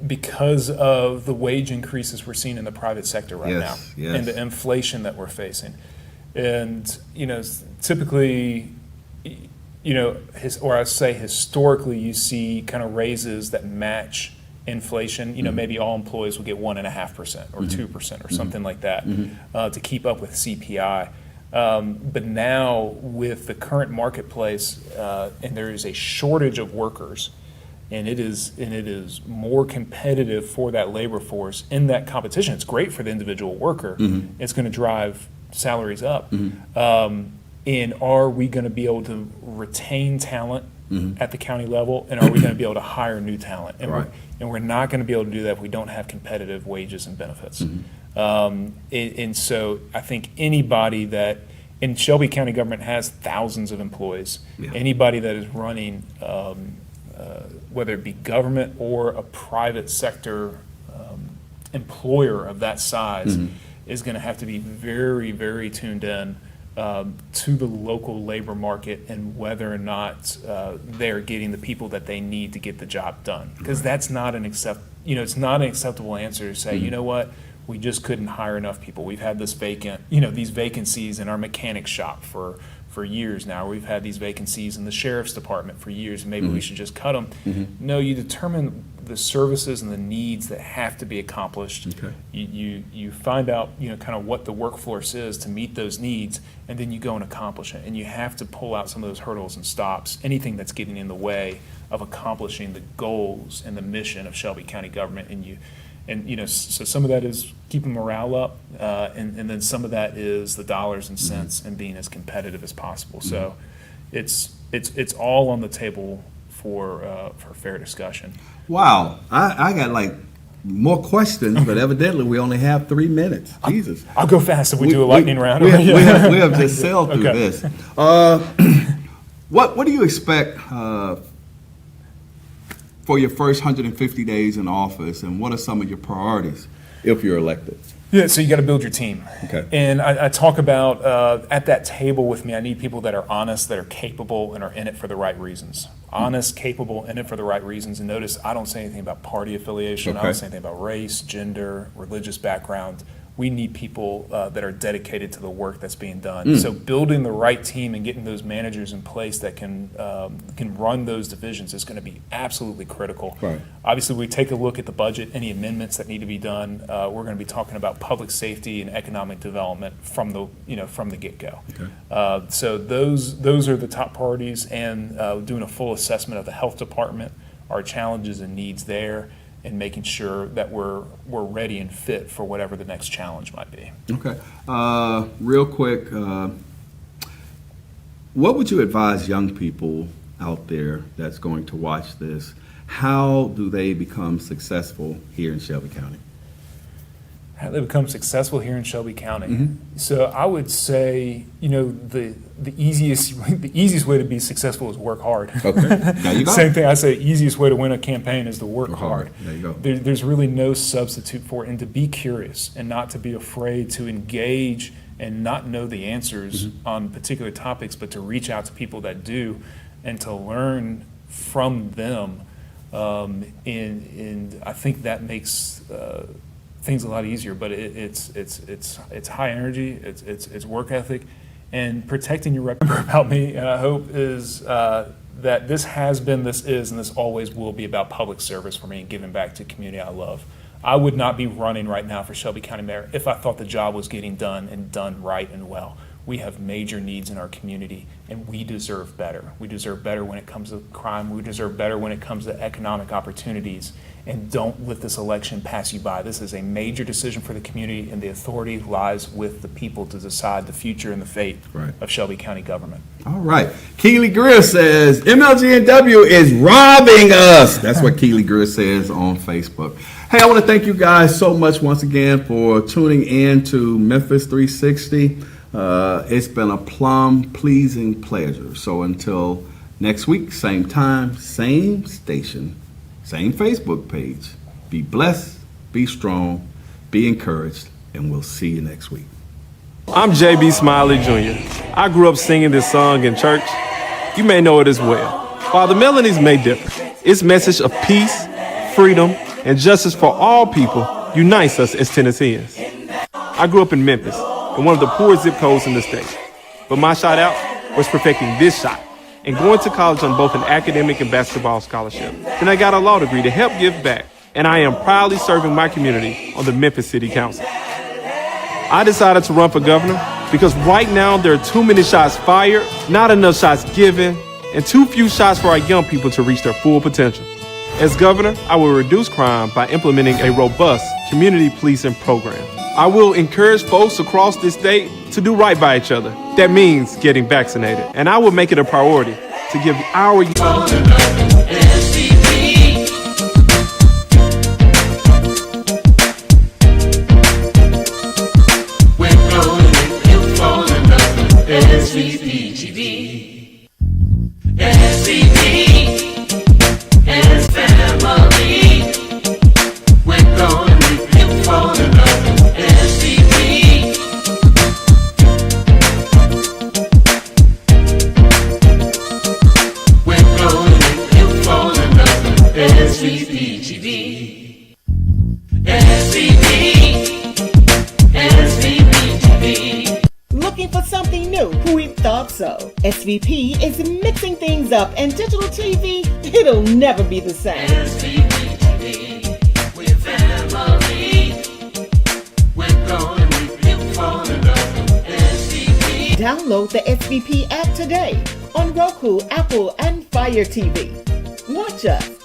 because of the wage increases we're seeing in the private sector right now, and the inflation that we're facing. And, you know, typically, you know, historically, you see kind of raises that match inflation. You know, maybe all employees will get 1.5% or 2% or something like that to keep up with CPI. But now with the current marketplace, and there is a shortage of workers, and it is more competitive for that labor force in that competition. It's great for the individual worker. It's going to drive salaries up. And are we going to be able to retain talent at the county level, and are we going to be able to hire new talent? And we're not going to be able to do that if we don't have competitive wages and benefits. And so I think anybody that, and Shelby County government has thousands of employees, anybody that is running, whether it be government or a private sector employer of that size, is going to have to be very, very tuned in to the local labor market and whether or not they're getting the people that they need to get the job done. Because that's not it's not an acceptable answer to say, you know what, we just couldn't hire enough people. We've had these vacancies in our mechanic shop for years now. We've had these vacancies in the sheriff's department for years, and maybe we should just cut them. No, you determine the services and the needs that have to be accomplished. You find out, kind of what the workforce is to meet those needs, and then you go and accomplish it. And you have to pull out some of those hurdles and stops, anything that's getting in the way of accomplishing the goals and the mission of Shelby County government. So some of that is keeping morale up, and then some of that is the dollars and cents and being as competitive as possible. So it's all on the table for fair discussion. Wow, I got like more questions, but evidently we only have 3 minutes. Jesus, I'll go fast if we do a lightning round. We have just sailed through this. What do you expect for your first 150 days in office, and what are some of your priorities if you're elected? Yeah, so you got to build your team. Okay. And I talk about at that table with me, I need people that are honest, that are capable, and are in it for the right reasons. Honest, capable, in it for the right reasons. And notice I don't say anything about party affiliation. I don't say anything about race, gender, religious background. we need people that are dedicated to the work that's being done. So building the right team and getting those managers in place that can run those divisions is going to be absolutely critical. Right. Obviously, we take a look at the budget, any amendments that need to be done. We're going to be talking about public safety and economic development from the get-go. Okay. So those are the top priorities, and doing a full assessment of the health department, our challenges and needs there, and making sure that we're ready and fit for whatever the next challenge might be. Okay. Real quick, what would you advise young people out there that's going to watch this? How do they become successful here in Shelby County? How they become successful here in Shelby County. So I would say, the easiest way to be successful is work hard. Okay. There you go. Same thing. I say easiest way to win a campaign is to work hard. There you go. There's really no substitute for it, and to be curious and not to be afraid to engage and not know the answers on particular topics, but to reach out to people that do and to learn from them. And I think that makes things a lot easier, but it's high energy, it's work ethic, and protecting your reputation. About me, and I hope is that this has been, this is, and this always will be about public service for me and giving back to the community I love. I would not be running right now for Shelby County Mayor if I thought the job was getting done and done right and well. We have major needs in our community, and we deserve better. We deserve better when it comes to crime. We deserve better when it comes to economic opportunities. And don't let this election pass you by. This is a major decision for the community, and the authority lies with the people to decide the future and the fate of Shelby County government. All right. Keely Greer says, MLGNW is robbing us. That's what Keely Greer says on Facebook. Hey, I want to thank you guys so much once again for tuning in to Memphis 360. It's been a plum-pleasing pleasure. So until next week, same time, same station, same Facebook page. Be blessed, be strong, be encouraged, and we'll see you next week. I'm JB Smiley Jr. I grew up singing this song in church. You may know it as well. While the melodies may differ, its message of peace, freedom, and justice for all people unites us as Tennesseans. I grew up in Memphis, in one of the poorest zip codes in the state. But my shot out was perfecting this shot and going to college on both an academic and basketball scholarship. Then I got a law degree to help give back, and I am proudly serving my community on the Memphis City Council. I decided to run for governor because right now there are too many shots fired, not enough shots given, and too few shots for our young people to reach their full potential. As governor, I will reduce crime by implementing a robust community policing program. I will encourage folks across this state to do right by each other. That means getting vaccinated. And I will make it a priority to give our Looking for something new? We thought so. SVP is mixing things up, and digital TV, it'll never be the same. Download the SVP app today on Roku, Apple, and Fire TV. Watch us